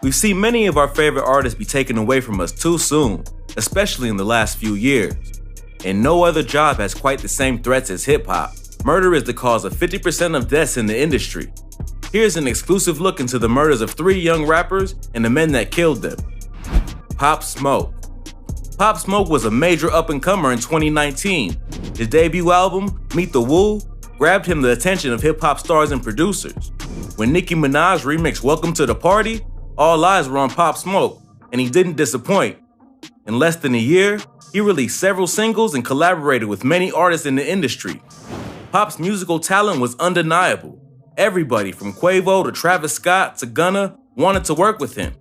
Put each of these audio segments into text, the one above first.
We've seen many of our favorite artists be taken away from us too soon, especially in the last few years. And no other job has quite the same threats as hip-hop. Murder is the cause of 50% of deaths in the industry. Here's an exclusive look into the murders of 3 young rappers and the men that killed them. Pop Smoke. Pop Smoke was a major up-and-comer in 2019. His debut album, Meet the Woo, grabbed him the attention of hip-hop stars and producers. When Nicki Minaj remixed Welcome to the Party, all eyes were on Pop Smoke, and he didn't disappoint. In less than a year, he released several singles and collaborated with many artists in the industry. Pop's musical talent was undeniable. Everybody from Quavo to Travis Scott to Gunna wanted to work with him.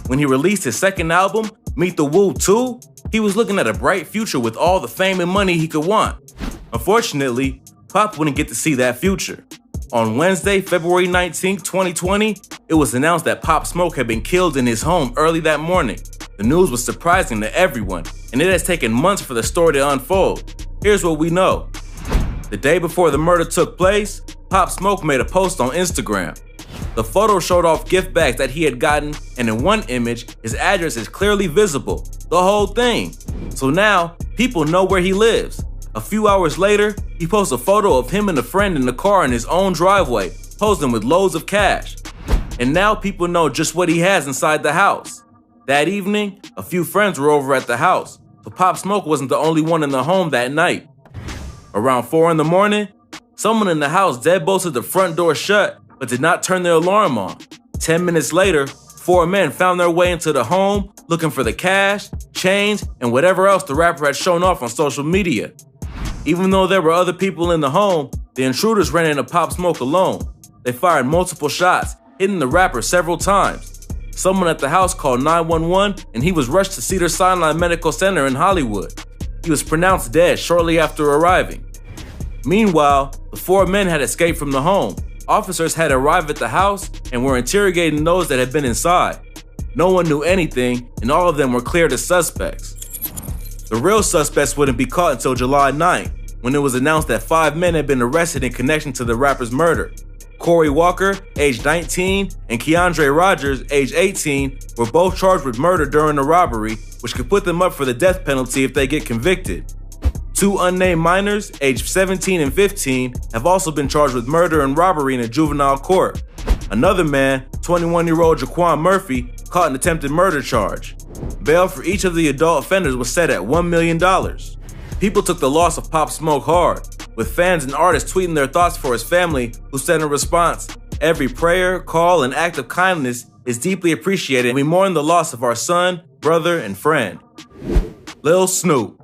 When he released his second album, Meet the Woo 2, he was looking at a bright future with all the fame and money he could want. Unfortunately, Pop wouldn't get to see that future. On Wednesday, February 19, 2020, it was announced that Pop Smoke had been killed in his home early that morning. The news was surprising to everyone, and it has taken months for the story to unfold. Here's what we know. The day before the murder took place, Pop Smoke made a post on Instagram. The photo showed off gift bags that he had gotten, and in one image, his address is clearly visible. The whole thing. So now, people know where he lives. A few hours later, he posts a photo of him and a friend in the car in his own driveway, posing with loads of cash. And now people know just what he has inside the house. That evening, a few friends were over at the house, so Pop Smoke wasn't the only one in the home that night. Around 4 in the morning, someone in the house deadbolted the front door shut, but did not turn their alarm on. 10 minutes later, 4 men found their way into the home, looking for the cash, chains, and whatever else the rapper had shown off on social media. Even though there were other people in the home, the intruders ran into Pop Smoke alone. They fired multiple shots, hitting the rapper several times. Someone at the house called 911, and he was rushed to Cedars-Sinai Medical Center in Hollywood. He was pronounced dead shortly after arriving. Meanwhile, the 4 men had escaped from the home. Officers had arrived at the house and were interrogating those that had been inside. No one knew anything, and all of them were cleared as suspects. The real suspects wouldn't be caught until July 9th, when it was announced that 5 men had been arrested in connection to the rapper's murder. Corey Walker, age 19, and Keandre Rogers, age 18, were both charged with murder during the robbery, which could put them up for the death penalty if they get convicted. 2 unnamed minors, aged 17 and 15, have also been charged with murder and robbery in a juvenile court. Another man, 21-year-old Jaquan Murphy, caught an attempted murder charge. Bail for each of the adult offenders was set at $1 million. People took the loss of Pop Smoke hard, with fans and artists tweeting their thoughts for his family, who said in response, "Every prayer, call, and act of kindness is deeply appreciated, and we mourn the loss of our son, brother, and friend." Lil Snoop.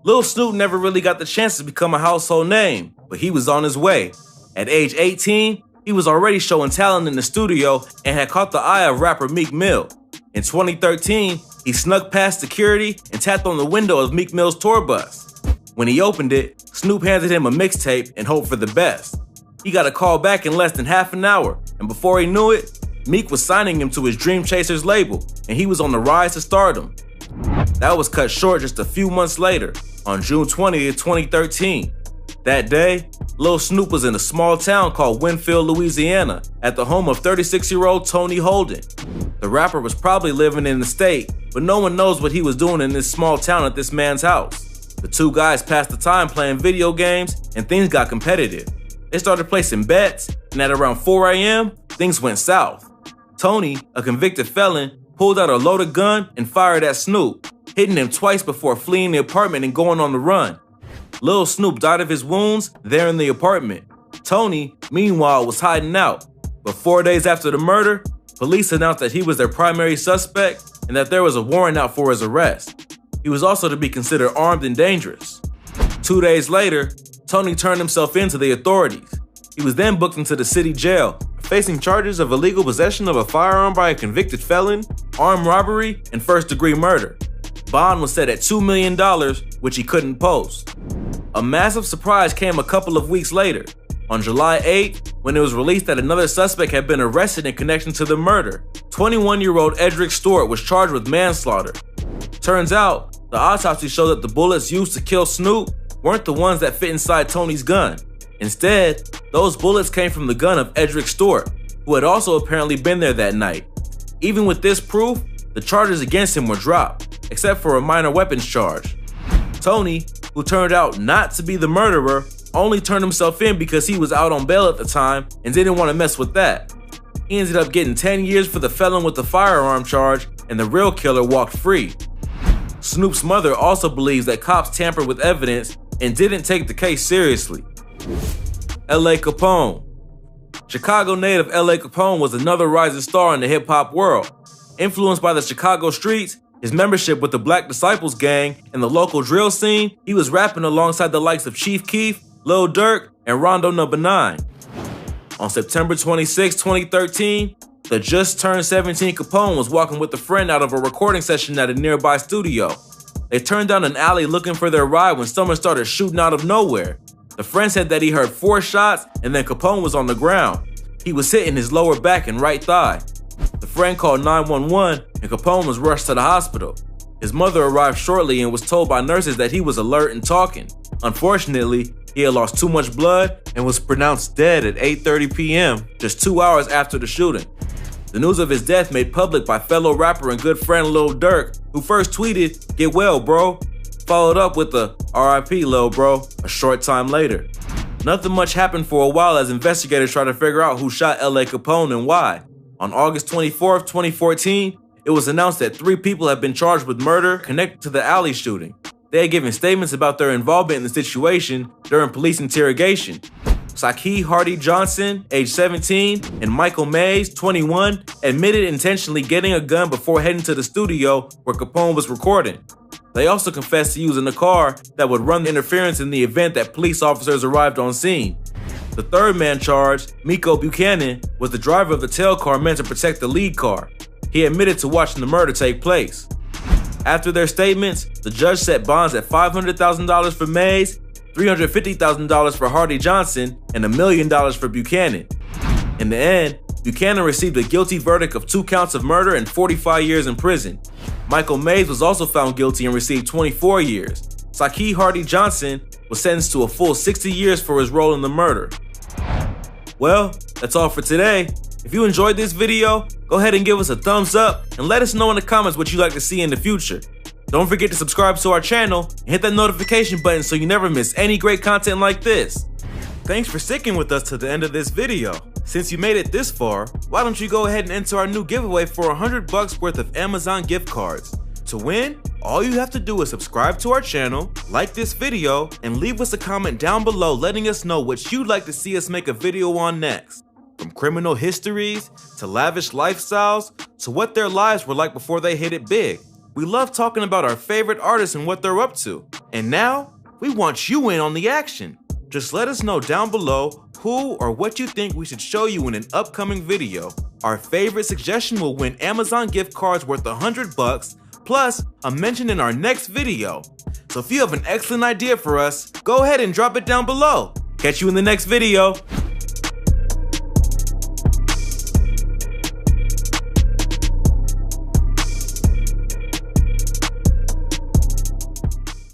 Lil Snoop never really got the chance to become a household name, but he was on his way. At age 18, he was already showing talent in the studio and had caught the eye of rapper Meek Mill. In 2013, he snuck past security and tapped on the window of Meek Mill's tour bus. When he opened it, Snoop handed him a mixtape and hoped for the best. He got a call back in less than half an hour, and before he knew it, Meek was signing him to his Dream Chasers label, and he was on the rise to stardom. That was cut short just a few months later, on June 20th, 2013. That day, Lil Snoop was in a small town called Winfield, Louisiana, at the home of 36-year-old Tony Holden. The rapper was probably living in the state, but no one knows what he was doing in this small town at this man's house. The 2 guys passed the time playing video games, and things got competitive. They started placing bets, and at around 4 a.m., things went south. Tony, a convicted felon, pulled out a loaded gun and fired at Snoop, hitting him twice before fleeing the apartment and going on the run. Lil Snoop died of his wounds there in the apartment. Tony, meanwhile, was hiding out. But 4 days after the murder, police announced that he was their primary suspect and that there was a warrant out for his arrest. He was also to be considered armed and dangerous. 2 days later, Tony turned himself in to the authorities. He was then booked into the city jail, facing charges of illegal possession of a firearm by a convicted felon, armed robbery, and first-degree murder. Bond was set at $2 million, which he couldn't post. A massive surprise came a couple of weeks later, on July 8th, when it was released that another suspect had been arrested in connection to the murder. 21-year-old Edric Stewart was charged with manslaughter. Turns out, the autopsy showed that the bullets used to kill Snoop weren't the ones that fit inside Tony's gun. Instead, those bullets came from the gun of Edric Stewart, who had also apparently been there that night. Even with this proof, the charges against him were dropped, except for a minor weapons charge. Tony, who turned out not to be the murderer, only turned himself in because he was out on bail at the time and didn't want to mess with that. He ended up getting 10 years for the felon with the firearm charge, and the real killer walked free. Snoop's mother also believes that cops tampered with evidence and didn't take the case seriously. L.A. Capone. Chicago native L.A. Capone was another rising star in the hip-hop world. Influenced by the Chicago streets, his membership with the Black Disciples gang, and the local drill scene, he was rapping alongside the likes of Chief Keef, Lil Durk, and Rondo No. 9. On September 26, 2013, the just-turned 17 Capone was walking with a friend out of a recording session at a nearby studio. They turned down an alley looking for their ride when someone started shooting out of nowhere. The friend said that he heard 4 shots and then Capone was on the ground. He was hit in his lower back and right thigh. The friend called 911 and Capone was rushed to the hospital. His mother arrived shortly and was told by nurses that he was alert and talking. Unfortunately, he had lost too much blood and was pronounced dead at 8:30 p.m., just 2 hours after the shooting. The news of his death made public by fellow rapper and good friend Lil Durk, who first tweeted, "Get well, bro," followed up with the "RIP, Lil Bro" a short time later. Nothing much happened for a while as investigators tried to figure out who shot L.A. Capone and why. On August 24, 2014, it was announced that 3 people had been charged with murder connected to the alley shooting. They had given statements about their involvement in the situation during police interrogation. Saki Hardy Johnson, age 17, and Michael Mays, 21, admitted intentionally getting a gun before heading to the studio where Capone was recording. They also confessed to using a car that would run the interference in the event that police officers arrived on scene. The third man charged, Miko Buchanan, was the driver of the tail car meant to protect the lead car. He admitted to watching the murder take place. After their statements, the judge set bonds at $500,000 for Mays, $350,000 for Hardy Johnson, and $1 million for Buchanan. In the end, Buchanan received a guilty verdict of 2 counts of murder and 45 years in prison. Michael Mays was also found guilty and received 24 years. Saki Hardy Johnson was sentenced to a full 60 years for his role in the murder. Well, that's all for today. If you enjoyed this video, go ahead and give us a thumbs up and let us know in the comments what you'd like to see in the future. Don't forget to subscribe to our channel and hit that notification button so you never miss any great content like this. Thanks for sticking with us to the end of this video. Since you made it this far, why don't you go ahead and enter our new giveaway for $100 worth of Amazon gift cards. To win, all you have to do is subscribe to our channel, like this video, and leave us a comment down below letting us know what you'd like to see us make a video on next. From criminal histories, to lavish lifestyles, to what their lives were like before they hit it big. We love talking about our favorite artists and what they're up to. And now, we want you in on the action. Just let us know down below who or what you think we should show you in an upcoming video. Our favorite suggestion will win Amazon gift cards worth $100, plus a mention in our next video. So if you have an excellent idea for us, go ahead and drop it down below. Catch you in the next video.